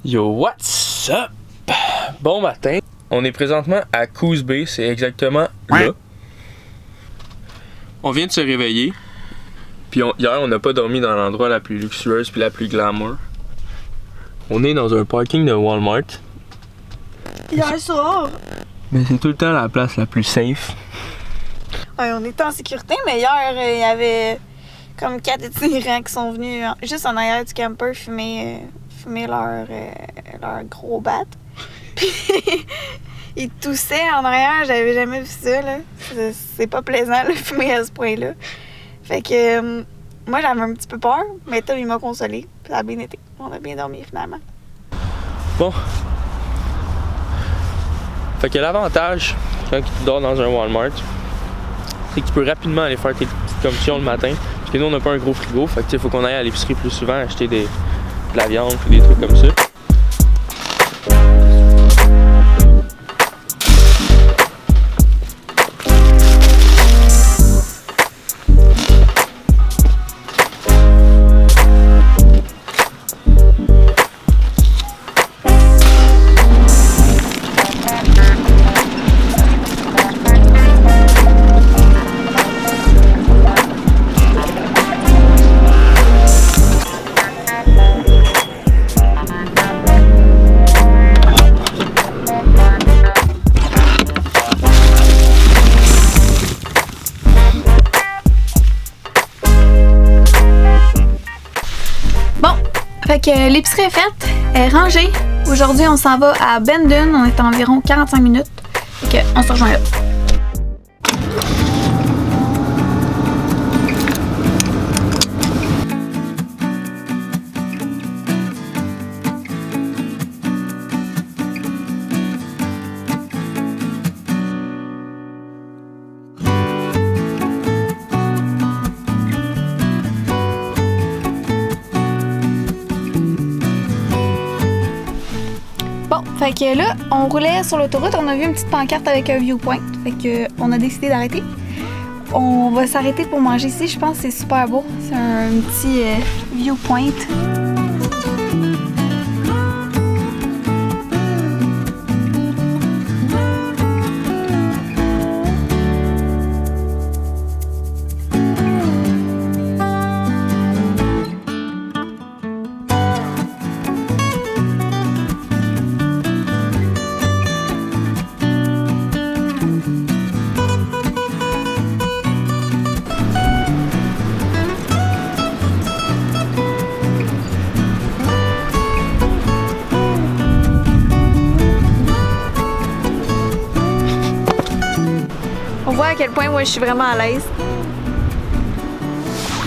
Yo, what's up? Bon matin. On est présentement à Coos Bay, c'est exactement là. On vient de se réveiller. Puis hier, on n'a pas dormi dans l'endroit la plus luxueuse puis la plus glamour. On est dans un parking de Walmart. Hier soir! Mais c'est tout le temps la place la plus safe. Ouais, on était en sécurité, mais hier, il y avait comme 4 itinérants qui sont venus juste en arrière du camper fumer leur gros bat. Puis ils toussaient en arrière, j'avais jamais vu ça, là. C'est pas plaisant, là, fumer à ce point-là. Fait que moi, j'avais un petit peu peur, mais Tom, il m'a consolé. Puis ça a bien été. On a bien dormi, finalement. Bon. Fait que l'avantage, quand tu dors dans un Walmart, c'est que tu peux rapidement aller faire tes petites commissions le matin. Parce que nous, on n'a pas un gros frigo. Fait que il faut qu'on aille à l'épicerie plus souvent acheter de la viande ou des trucs comme ça. Fait que l'épicerie est faite, elle est rangée. Aujourd'hui, on s'en va à Bandon, on est à environ 45 minutes. Fait que on se rejoint là. Fait que là, on roulait sur l'autoroute, on a vu une petite pancarte avec un viewpoint. Fait que on a décidé d'arrêter. On va s'arrêter pour manger ici, je pense que c'est super beau. C'est un petit viewpoint. On voit à quel point moi je suis vraiment à l'aise.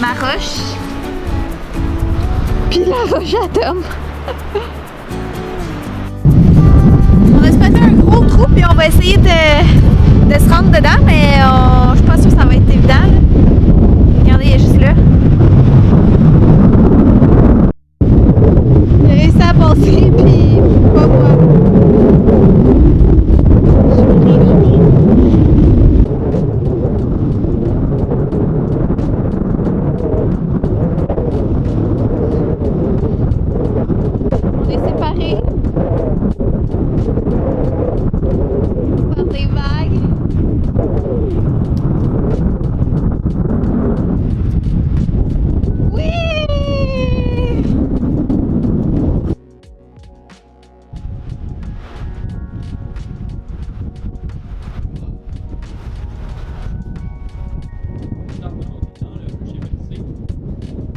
Ma roche. Puis la roche à Tom. On a spoté un gros trou puis on va essayer de se rendre dedans, mais je suis pas sûre que ça va être évident. Là. Regardez, il est juste là. J'ai réussi à passer puis pas moi.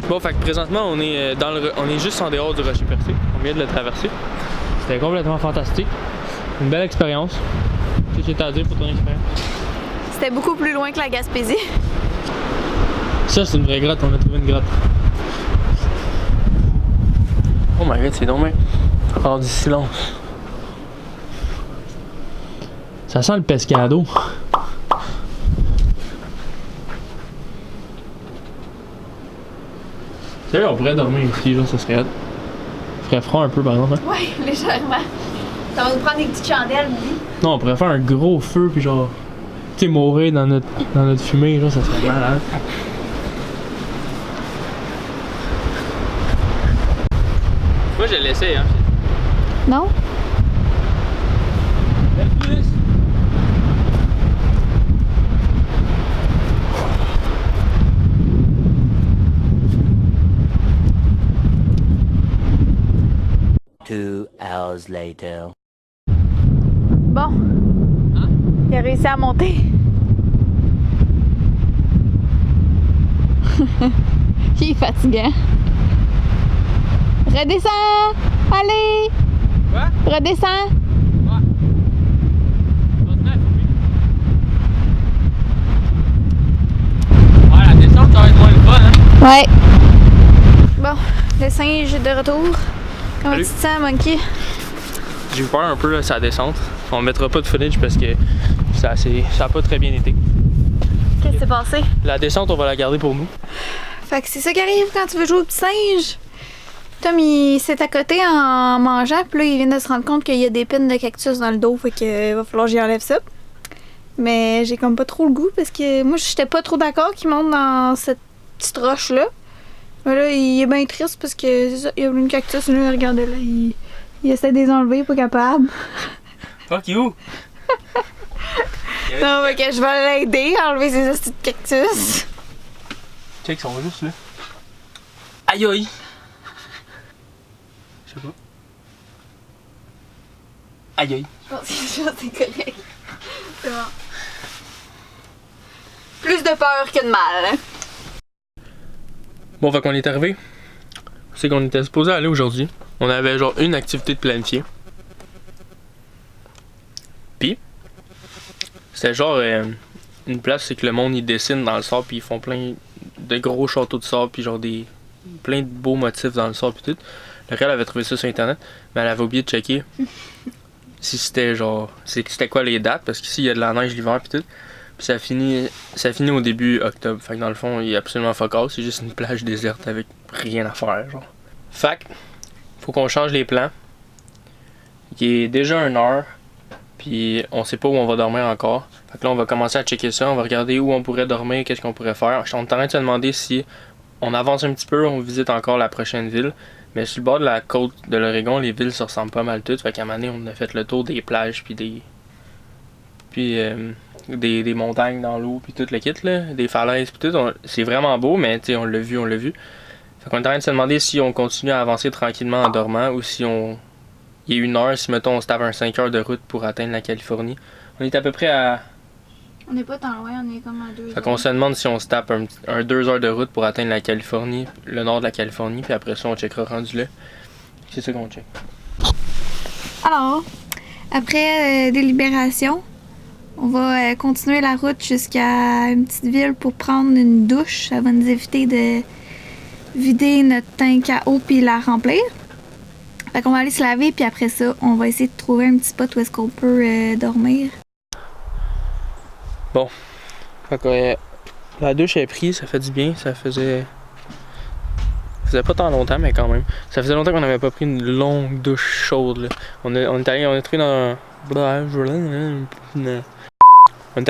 Bon, fait que présentement, on est juste en dehors du Rocher Percé. On vient de le traverser. C'était complètement fantastique. Une belle expérience. Qu'est-ce que tu as à dire pour ton expérience? C'était beaucoup plus loin que la Gaspésie. Ça, c'est une vraie grotte. On a trouvé une grotte. Oh my god, c'est dommage. Encore du silence. Ça sent le pescado. Sérieux, on pourrait dormir ici, là, ça serait hot. Il ferait froid un peu, par exemple. Hein? Ouais, légèrement. Ça va nous prendre des petites chandelles, oui. Non, on pourrait faire un gros feu, puis genre, tu sais, mourir dans notre fumée, là, ça serait malade. Moi, je l'essaye, hein. Non? Two hours later. Bon. Hein? Il a réussi à monter. Il est fatigant. Redescends! Allez! Quoi? Redescends! Ouais. Continue à filmer. Ouais, la descente, ça va être moins le fun, hein? Ouais. Bon, le singe est de retour. Comment tu Salut. te sens, Monkey? J'ai eu peur un peu, là, sa descente. On mettra pas de footage parce que ça a pas très bien été. Qu'est-ce qui s'est passé? La descente, on va la garder pour nous. Fait que c'est ça qui arrive quand tu veux jouer au petit singe. Tom, il s'est à côté en mangeant, puis là, il vient de se rendre compte qu'il y a des pines de cactus dans le dos, fait que va falloir que j'y enlève ça. Mais j'ai comme pas trop le goût parce que moi, j'étais pas trop d'accord qu'il monte dans cette petite roche-là. Mais là, il est bien triste parce que c'est ça, il y a une cactus, là, regardez là, il essaie de les enlever, pas capable. Fuck you! Non, fait que je vais l'aider à enlever ces petits cactus. Check, ils sont juste là. Aïe aïe! Je sais pas. Aïe aïe. Je pense que c'est correct. C'est bon. Plus de peur que de mal, hein? Bon, fait qu'on est arrivé. C'est qu'on était supposé aller aujourd'hui. On avait genre une activité de planifier. Puis, c'était genre une place, c'est que le monde il dessine dans le sable, puis ils font plein de gros châteaux de sable, puis genre plein de beaux motifs dans le sable, puis tout. Laquelle avait trouvé ça sur internet, mais elle avait oublié de checker si c'était genre. C'était quoi les dates, parce qu'ici il y a de la neige l'hiver, puis tout. Puis ça finit au début octobre. Fait que dans le fond, il y a absolument fuck all. C'est juste une plage déserte avec rien à faire, genre. Fait que, faut qu'on change les plans. Il est déjà 1h. Puis on sait pas où on va dormir encore. Fait que là, on va commencer à checker ça. On va regarder où on pourrait dormir, qu'est-ce qu'on pourrait faire. Je suis en train de se demander si on avance un petit peu, on visite encore la prochaine ville. Mais sur le bord de la côte de l'Oregon, les villes se ressemblent pas mal toutes. Fait qu'à un moment donné, on a fait le tour des plages, puis des montagnes dans l'eau, puis tout le kit, là, des falaises, puis tout. C'est vraiment beau, mais tu sais, on l'a vu. Fait qu'on est en train de se demander si on continue à avancer tranquillement en dormant ou si il y a 1 heure, si mettons on se tape un 5 heures de route pour atteindre la Californie. On est à peu près à. On n'est pas tant loin, on est comme à 2 heures. Fait qu'on se demande si on se tape un 2 heures de route pour atteindre la Californie, le nord de la Californie, puis après ça on checkera rendu là. C'est ça qu'on check. Alors, après délibération, on va continuer la route jusqu'à une petite ville pour prendre une douche. Ça va nous éviter de vider notre tank à eau puis la remplir. Fait qu'on va aller se laver puis après ça, on va essayer de trouver un petit spot où est-ce qu'on peut dormir. Bon. Fait que la douche est prise, ça fait du bien, ça faisait pas tant longtemps, mais quand même. Ça faisait longtemps qu'on n'avait pas pris une longue douche chaude, là. On est allé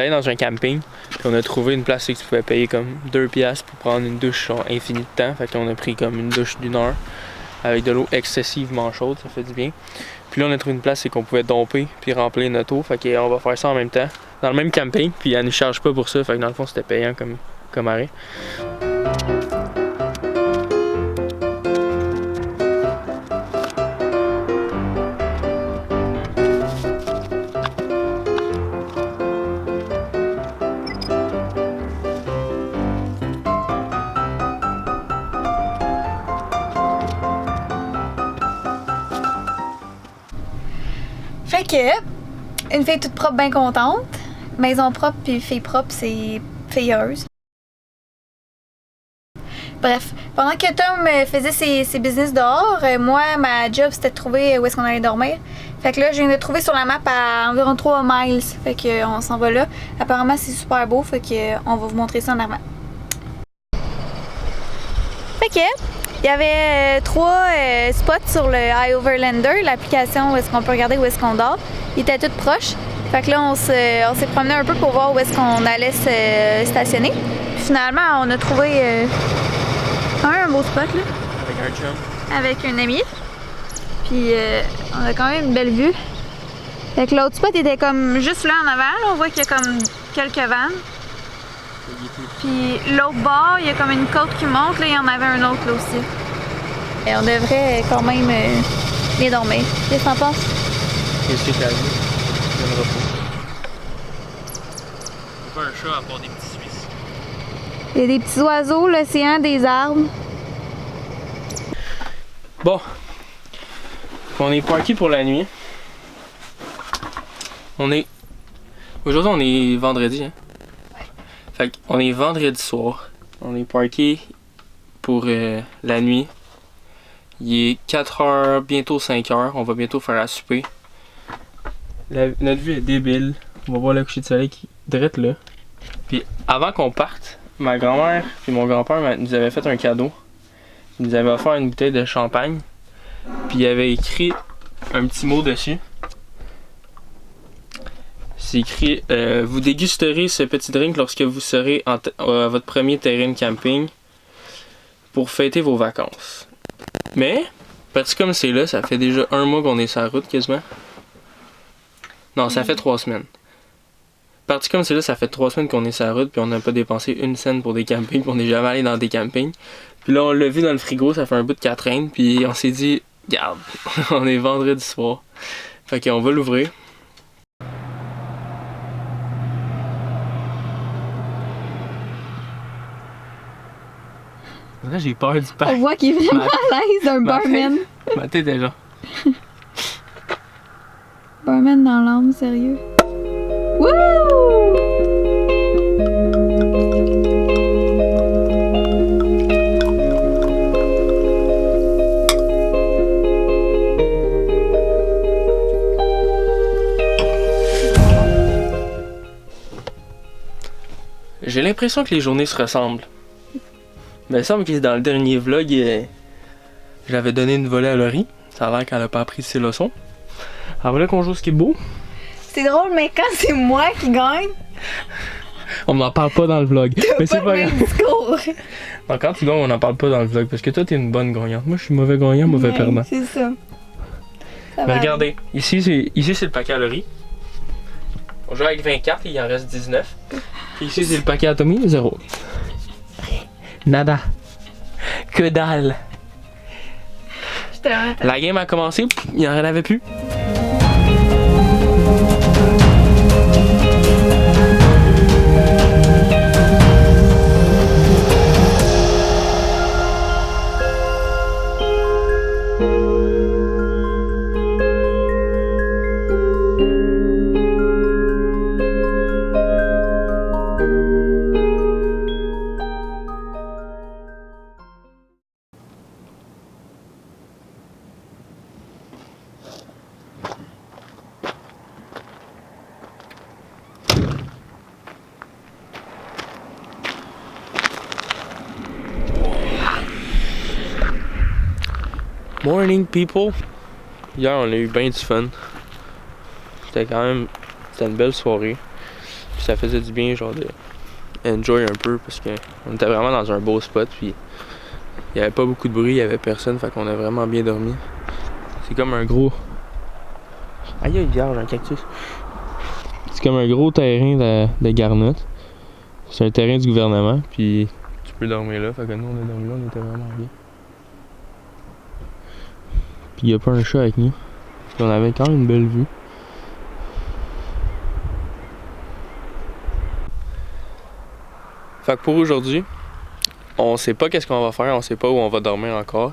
dans un camping, puis on a trouvé une place où tu pouvais payer comme 2 piastres pour prendre une douche infinie de temps. Fait qu'on a pris comme une douche d'1 heure avec de l'eau excessivement chaude, ça fait du bien. Puis là on a trouvé une place où on pouvait domper puis remplir notre eau. Fait qu'on va faire ça en même temps, dans le même camping, puis elle ne charge pas pour ça. Fait que dans le fond c'était payant comme arrêt. Fait que, une fille toute propre, bien contente. Maison propre puis fille propre, c'est fille heureuse. Bref, pendant que Tom faisait ses business dehors, moi, ma job, c'était de trouver où est-ce qu'on allait dormir. Fait que là, je viens de trouver sur la map à environ 3 miles. Fait que on s'en va là. Apparemment, c'est super beau. Fait que on va vous montrer ça en avant. Fait que, il y avait 3 spots sur le iOverlander, l'application où est-ce qu'on peut regarder où est-ce qu'on dort. Ils étaient tous proches. Fait que là, on s'est promené un peu pour voir où est-ce qu'on allait se stationner. Puis finalement, on a trouvé un beau spot là. Avec un chum. Avec un ami. Puis on a quand même une belle vue. Fait que l'autre spot était comme juste là en avant. Là, on voit qu'il y a comme quelques vannes. Puis l'autre bord, il y a comme une côte qui monte. Là, il y en avait un autre là aussi. Et on devrait quand même bien dormir. Qu'est-ce que t'en penses? Qu'est-ce que t'as vu? Je ne repos. Pas un chat à part des petits Suisses. Il y a des petits oiseaux, l'océan, des arbres. Bon. On est parqué pour la nuit. Aujourd'hui, on est vendredi, hein? Ouais. Fait qu'on est vendredi soir. On est parqué pour la nuit. Il est 4h, bientôt 5h. On va bientôt faire à souper. Notre vue est débile. On va voir le coucher de soleil qui est direct là. Puis avant qu'on parte, ma grand-mère et mon grand-père nous avaient fait un cadeau. Ils nous avaient offert une bouteille de champagne. Puis il avait écrit un petit mot dessus. C'est écrit vous dégusterez ce petit drink lorsque vous serez à votre premier terrain de camping pour fêter vos vacances. Mais, parti comme c'est là, ça fait déjà 1 mois qu'on est sur la route quasiment. Non, ça fait 3 semaines. Parti comme c'est là, ça fait 3 semaines qu'on est sur la route, puis on n'a pas dépensé une scène pour des campings, puis on n'est jamais allé dans des campings. Puis là, on l'a vu dans le frigo, ça fait un bout de 4 traînes, puis on s'est dit, regarde, on est vendredi soir. Fait qu'on va l'ouvrir. Là, j'ai peur du parc. On voit qu'il est vraiment à l'aise d'un barman. Ma tête est genre. Barman dans l'âme, sérieux. Wouh! J'ai l'impression que les journées se ressemblent. Mais il me semble que dans le dernier vlog, j'avais donné une volée à Laurie. Ça a l'air qu'elle a pas appris ses leçons. Alors voilà qu'on joue au ski-beau. C'est drôle, mais quand c'est moi qui gagne, On n'en parle pas dans le vlog. Mais c'est pas grave. discours. Non, quand tu gagnes, on n'en parle pas dans le vlog. Parce que toi, t'es une bonne gagnante. Moi, je suis mauvais gagnant, mauvais perdant. C'est ça. Mais regardez, ici c'est le paquet à Laurie. On joue avec 20 cartes et il en reste 19. Et ici c'est le paquet à Tommy, 0. Nada. Que dalle. La game a commencé, il n'y en avait plus. Morning people! Hier on a eu bien du fun. C'était une belle soirée. Puis ça faisait du bien genre de enjoy un peu parce que on était vraiment dans un beau spot puis il y avait pas beaucoup de bruit, il y avait personne, fait qu'on a vraiment bien dormi. C'est comme un gros. Aïe aïe vierge, un cactus. C'est comme un gros terrain de garnottes. C'est un terrain du gouvernement puis tu peux dormir là, fait que nous on a dormi là, on était vraiment bien. Il n'y a pas un chat avec nous. On avait quand même une belle vue. Fait que pour aujourd'hui, on sait pas qu'est-ce qu'on va faire, on sait pas où on va dormir encore.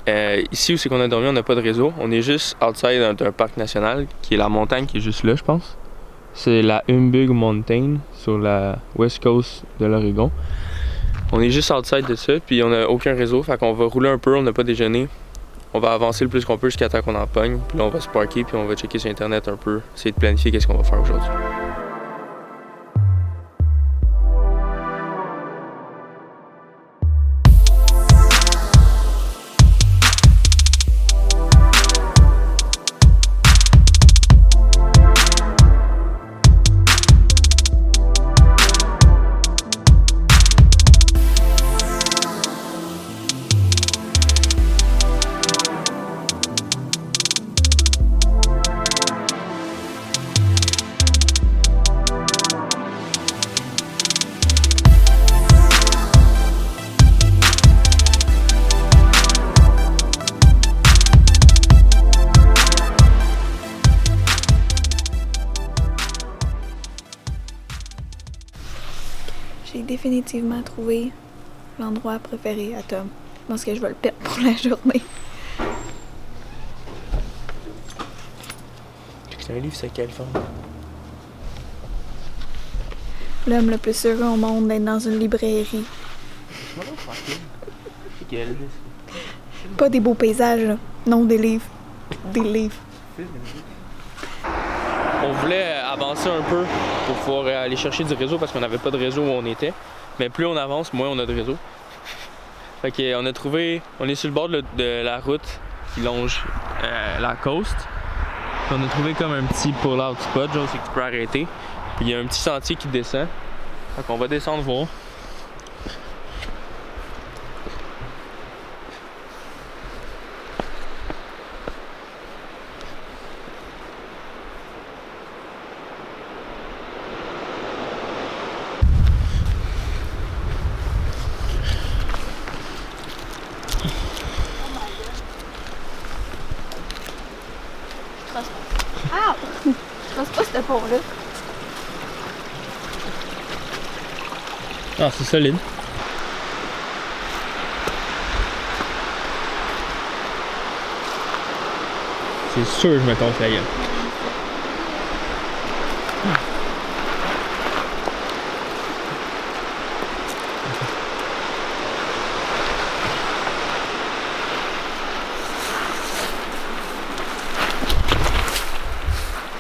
Ici où c'est qu'on a dormi, on n'a pas de réseau. On est juste outside d'un parc national, qui est la montagne qui est juste là, je pense. C'est la Humbug Mountain, sur la west coast de l'Oregon. On est juste outside de ça, puis on n'a aucun réseau, fait qu'on va rouler un peu, on n'a pas déjeuné. On va avancer le plus qu'on peut jusqu'à temps qu'on en pogne. Puis là, on va se parker, puis on va checker sur Internet un peu. Essayer de planifier qu'est-ce qu'on va faire aujourd'hui. définitivement trouvé l'endroit préféré à Tom. Je pense que je vais le perdre pour la journée. C'est un livre, c'est quelle forme? L'homme le plus heureux au monde d'être dans une librairie. Pas des beaux paysages, là. Non, des livres. Des livres. On voulait avancer un peu pour pouvoir aller chercher du réseau parce qu'on n'avait pas de réseau où on était. Mais plus on avance, moins on a de réseau. Fait qu'on a trouvé... On est sur le bord de la route qui longe la côte. On a trouvé comme un petit pull-out spot, genre c'est que tu peux arrêter. Puis il y a un petit sentier qui descend. Fait qu'on va descendre voir. Ah! Je pense pas ce pont-là. Ah, c'est solide. C'est sûr que je me casse la gueule.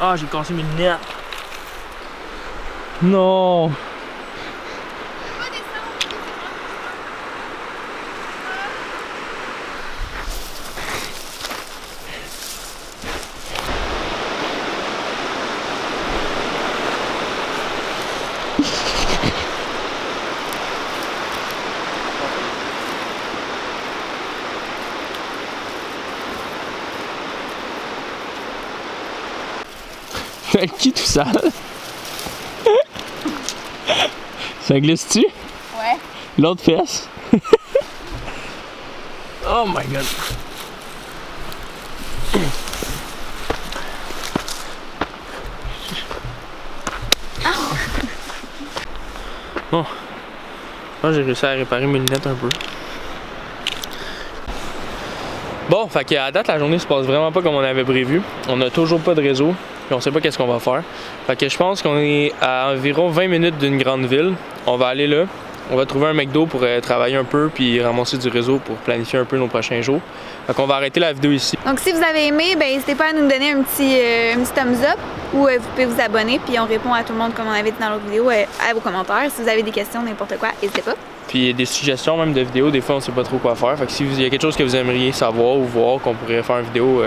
Ah, j'ai cassé mes lunettes. Non. Qui tout sale? Ça glisse-tu? Ouais. L'autre fesse? Oh my god! Bon, moi j'ai réussi à réparer mes lunettes un peu. Bon, fait qu'à date, la journée se passe vraiment pas comme on avait prévu. On a toujours pas de réseau. Puis on sait pas qu'est-ce qu'on va faire. Fait que je pense qu'on est à environ 20 minutes d'une grande ville. On va aller là. On va trouver un McDo pour travailler un peu puis ramasser du réseau pour planifier un peu nos prochains jours. Fait qu'on va arrêter la vidéo ici. Donc si vous avez aimé, ben n'hésitez pas à nous donner un petit thumbs up ou vous pouvez vous abonner puis on répond à tout le monde comme on avait dit dans l'autre vidéo à vos commentaires. Si vous avez des questions, n'importe quoi, n'hésitez pas. Puis des suggestions même de vidéos, des fois on sait pas trop quoi faire. Fait que si il y a quelque chose que vous aimeriez savoir ou voir qu'on pourrait faire une vidéo,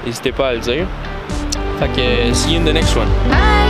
n'hésitez pas à le dire. Fait que see you in the next one. Bye!